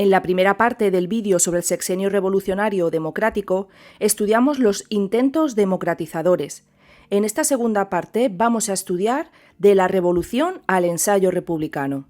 En la primera parte del vídeo sobre el sexenio revolucionario democrático, estudiamos los intentos democratizadores. En esta segunda parte vamos a estudiar de la revolución al ensayo republicano.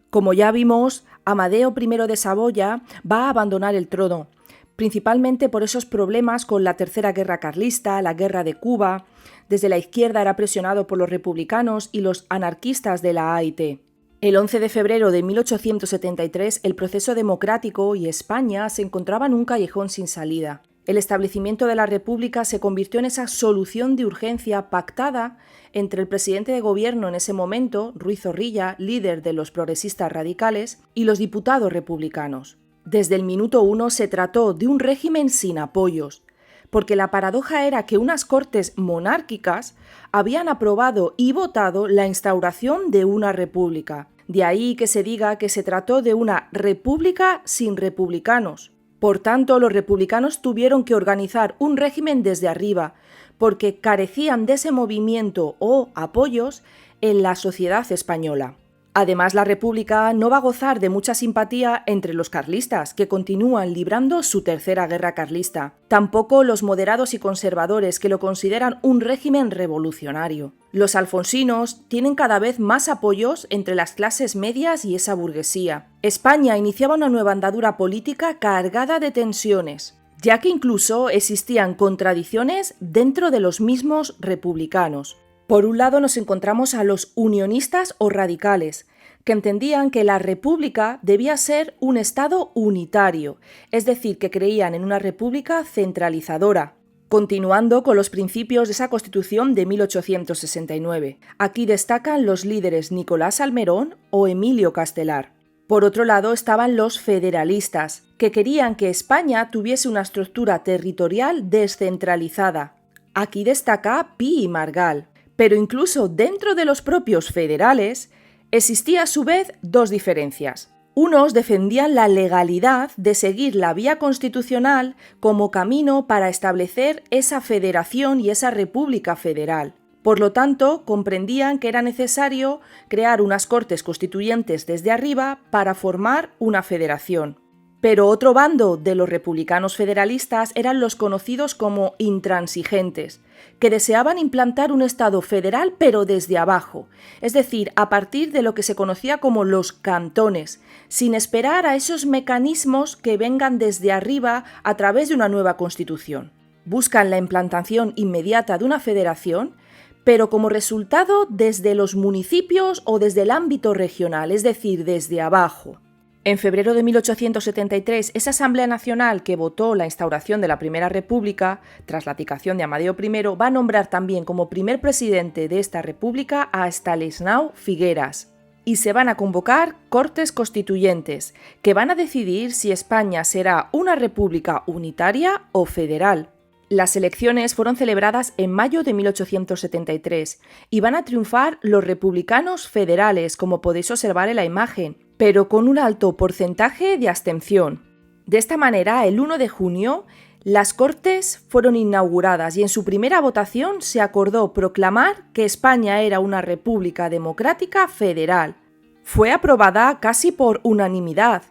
Como ya vimos, Amadeo I de Saboya va a abandonar el trono, principalmente por esos problemas con la Tercera Guerra Carlista, la Guerra de Cuba. Desde la izquierda era presionado por los republicanos y los anarquistas de la AIT. El 11 de febrero de 1873, el proceso democrático y España se encontraban en un callejón sin salida. El establecimiento de la República se convirtió en esa solución de urgencia pactada entre el presidente de gobierno en ese momento, Ruiz Zorrilla, líder de los progresistas radicales, y los diputados republicanos. Desde el minuto 1 se trató de un régimen sin apoyos, porque la paradoja era que unas cortes monárquicas habían aprobado y votado la instauración de una república. De ahí que se diga que se trató de una república sin republicanos. Por tanto, los republicanos tuvieron que organizar un régimen desde arriba, porque carecían de ese movimiento o apoyos en la sociedad española. Además, la República no va a gozar de mucha simpatía entre los carlistas, que continúan librando su tercera guerra carlista. Tampoco los moderados y conservadores, que lo consideran un régimen revolucionario. Los alfonsinos tienen cada vez más apoyos entre las clases medias y esa burguesía. España iniciaba una nueva andadura política cargada de tensiones, ya que incluso existían contradicciones dentro de los mismos republicanos. Por un lado nos encontramos a los unionistas o radicales, que entendían que la república debía ser un estado unitario, es decir, que creían en una república centralizadora, continuando con los principios de esa Constitución de 1869. Aquí destacan los líderes Nicolás Salmerón o Emilio Castelar. Por otro lado estaban los federalistas, que querían que España tuviese una estructura territorial descentralizada. Aquí destaca Pi y Margall. Pero incluso dentro de los propios federales existía a su vez dos diferencias. Unos defendían la legalidad de seguir la vía constitucional como camino para establecer esa federación y esa república federal. Por lo tanto, comprendían que era necesario crear unas cortes constituyentes desde arriba para formar una federación. Pero otro bando de los republicanos federalistas eran los conocidos como intransigentes, que deseaban implantar un Estado federal pero desde abajo, es decir, a partir de lo que se conocía como los cantones, sin esperar a esos mecanismos que vengan desde arriba a través de una nueva constitución. Buscan la implantación inmediata de una federación, pero como resultado desde los municipios o desde el ámbito regional, es decir, desde abajo. En febrero de 1873, esa Asamblea Nacional que votó la instauración de la Primera República, tras la abdicación de Amadeo I, va a nombrar también como primer presidente de esta república a Estanislao Figueras. Y se van a convocar Cortes Constituyentes, que van a decidir si España será una república unitaria o federal. Las elecciones fueron celebradas en mayo de 1873 y van a triunfar los republicanos federales, como podéis observar en la imagen, pero con un alto porcentaje de abstención. De esta manera, el 1 de junio, las Cortes fueron inauguradas y en su primera votación se acordó proclamar que España era una república democrática federal. Fue aprobada casi por unanimidad.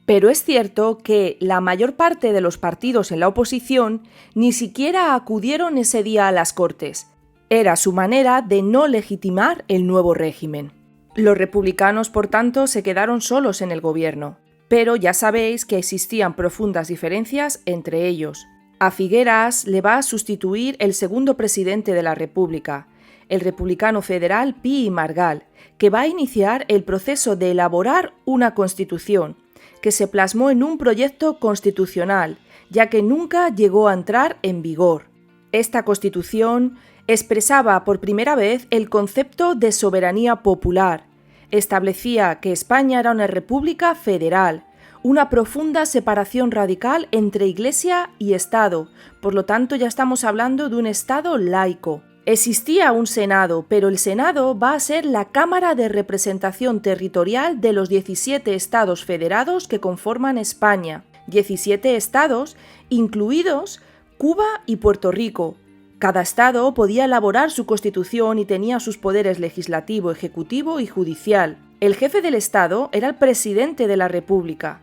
Pero es cierto que la mayor parte de los partidos en la oposición ni siquiera acudieron ese día a las Cortes. Era su manera de no legitimar el nuevo régimen. Los republicanos, por tanto, se quedaron solos en el gobierno. Pero ya sabéis que existían profundas diferencias entre ellos. A Figueras le va a sustituir el segundo presidente de la República, el republicano federal Pi y Margall, que va a iniciar el proceso de elaborar una constitución, que se plasmó en un proyecto constitucional, ya que nunca llegó a entrar en vigor. Esta constitución expresaba por primera vez el concepto de soberanía popular, establecía que España era una república federal, una profunda separación radical entre Iglesia y Estado, por lo tanto ya estamos hablando de un Estado laico. Existía un Senado, pero el Senado va a ser la Cámara de Representación Territorial de los 17 estados federados que conforman España, 17 estados, incluidos Cuba y Puerto Rico. Cada estado podía elaborar su constitución y tenía sus poderes legislativo, ejecutivo y judicial. El jefe del estado era el presidente de la República.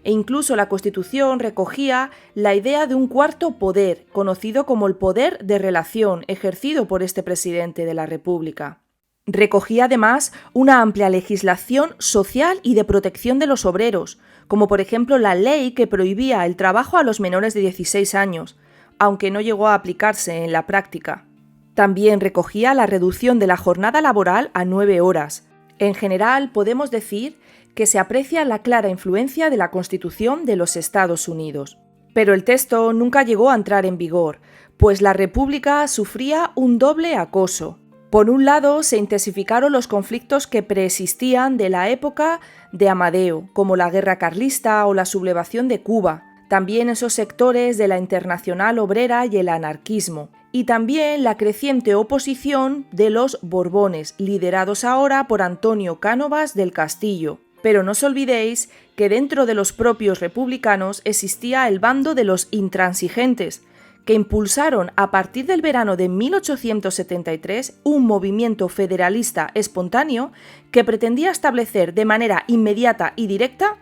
e incluso la Constitución recogía la idea de un cuarto poder, conocido como el poder de relación, ejercido por este presidente de la República. Recogía además una amplia legislación social y de protección de los obreros, como por ejemplo la ley que prohibía el trabajo a los menores de 16 años, aunque no llegó a aplicarse en la práctica. También recogía la reducción de la jornada laboral a 9 horas. En general, podemos decir que se aprecia la clara influencia de la Constitución de los Estados Unidos. Pero el texto nunca llegó a entrar en vigor, pues la República sufría un doble acoso. Por un lado, se intensificaron los conflictos que preexistían de la época de Amadeo, como la Guerra Carlista o la sublevación de Cuba, también esos sectores de la Internacional Obrera y el anarquismo, y también la creciente oposición de los Borbones, liderados ahora por Antonio Cánovas del Castillo. Pero no os olvidéis que dentro de los propios republicanos existía el bando de los intransigentes, que impulsaron a partir del verano de 1873 un movimiento federalista espontáneo que pretendía establecer de manera inmediata y directa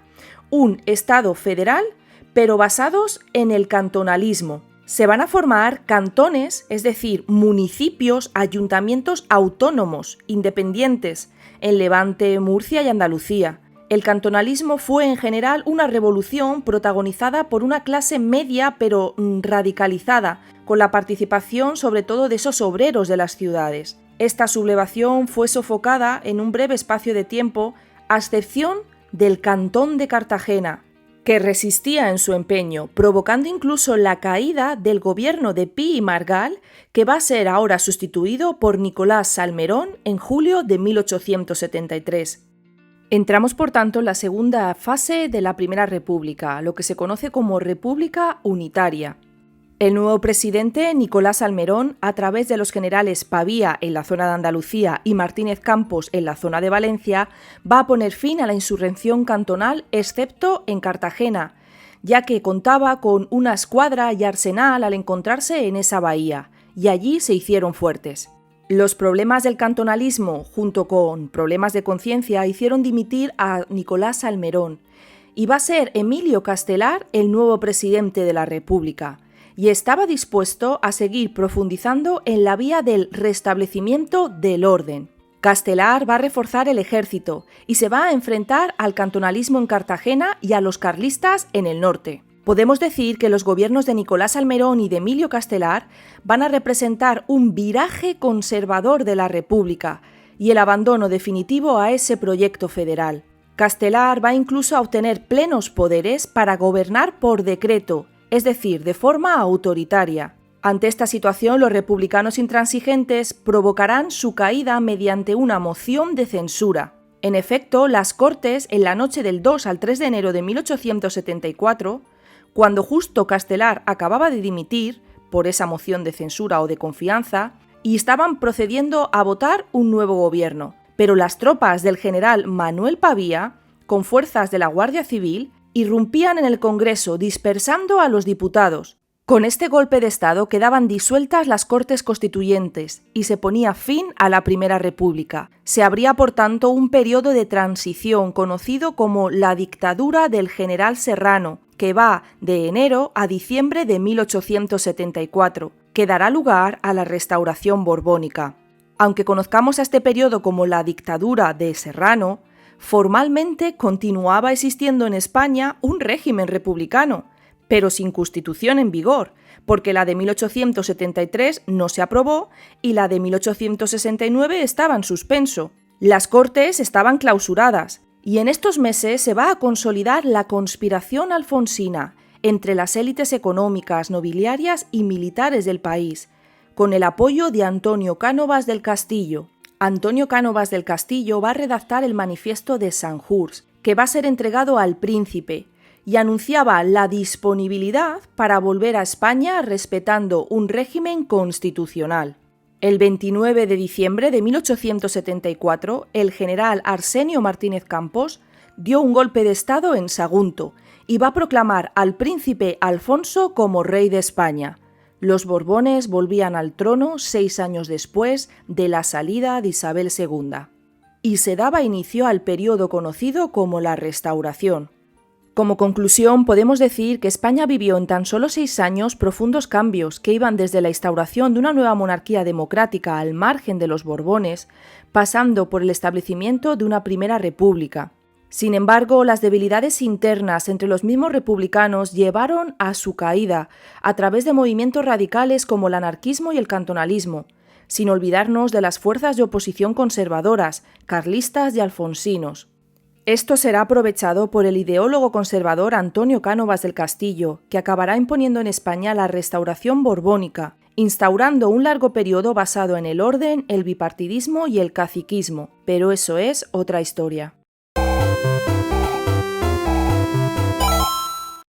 un Estado federal, pero basados en el cantonalismo. Se van a formar cantones, es decir, municipios, ayuntamientos autónomos, independientes, en Levante, Murcia y Andalucía. El cantonalismo fue en general una revolución protagonizada por una clase media pero radicalizada, con la participación sobre todo de esos obreros de las ciudades. Esta sublevación fue sofocada en un breve espacio de tiempo, a excepción del Cantón de Cartagena, que resistía en su empeño, provocando incluso la caída del gobierno de Pi y Margall, que va a ser ahora sustituido por Nicolás Salmerón en julio de 1873. Entramos, por tanto, en la segunda fase de la Primera República, lo que se conoce como República Unitaria. El nuevo presidente, Nicolás Salmerón, a través de los generales Pavía en la zona de Andalucía y Martínez Campos en la zona de Valencia, va a poner fin a la insurrección cantonal, excepto en Cartagena, ya que contaba con una escuadra y arsenal al encontrarse en esa bahía, y allí se hicieron fuertes. Los problemas del cantonalismo, junto con problemas de conciencia, hicieron dimitir a Nicolás Salmerón, y va a ser Emilio Castelar el nuevo presidente de la República, y estaba dispuesto a seguir profundizando en la vía del restablecimiento del orden. Castelar va a reforzar el ejército y se va a enfrentar al cantonalismo en Cartagena y a los carlistas en el norte. Podemos decir que los gobiernos de Nicolás Salmerón y de Emilio Castelar van a representar un viraje conservador de la República y el abandono definitivo a ese proyecto federal. Castelar va incluso a obtener plenos poderes para gobernar por decreto, es decir, de forma autoritaria. Ante esta situación, los republicanos intransigentes provocarán su caída mediante una moción de censura. En efecto, las Cortes, en la noche del 2 al 3 de enero de 1874, cuando justo Castelar acababa de dimitir por esa moción de censura o de confianza, y estaban procediendo a votar un nuevo gobierno. Pero las tropas del general Manuel Pavía, con fuerzas de la Guardia Civil, irrumpían en el Congreso dispersando a los diputados. Con este golpe de Estado quedaban disueltas las Cortes Constituyentes y se ponía fin a la Primera República. Se abría, por tanto, un periodo de transición conocido como la dictadura del general Serrano, que va de enero a diciembre de 1874, que dará lugar a la Restauración Borbónica. Aunque conozcamos a este periodo como la dictadura de Serrano, formalmente continuaba existiendo en España un régimen republicano, pero sin constitución en vigor, porque la de 1873 no se aprobó y la de 1869 estaba en suspenso. Las Cortes estaban clausuradas, y en estos meses se va a consolidar la conspiración alfonsina entre las élites económicas, nobiliarias y militares del país, con el apoyo de Antonio Cánovas del Castillo. Antonio Cánovas del Castillo va a redactar el manifiesto de Sanjurj, que va a ser entregado al príncipe, y anunciaba la disponibilidad para volver a España respetando un régimen constitucional. El 29 de diciembre de 1874, el general Arsenio Martínez Campos dio un golpe de Estado en Sagunto y va a proclamar al príncipe Alfonso como rey de España. Los Borbones volvían al trono 6 años después de la salida de Isabel II. Y se daba inicio al periodo conocido como la Restauración. Como conclusión, podemos decir que España vivió en tan solo 6 años profundos cambios que iban desde la instauración de una nueva monarquía democrática al margen de los Borbones, pasando por el establecimiento de una primera república. Sin embargo, las debilidades internas entre los mismos republicanos llevaron a su caída a través de movimientos radicales como el anarquismo y el cantonalismo, sin olvidarnos de las fuerzas de oposición conservadoras, carlistas y alfonsinos. Esto será aprovechado por el ideólogo conservador Antonio Cánovas del Castillo, que acabará imponiendo en España la restauración borbónica, instaurando un largo periodo basado en el orden, el bipartidismo y el caciquismo. Pero eso es otra historia.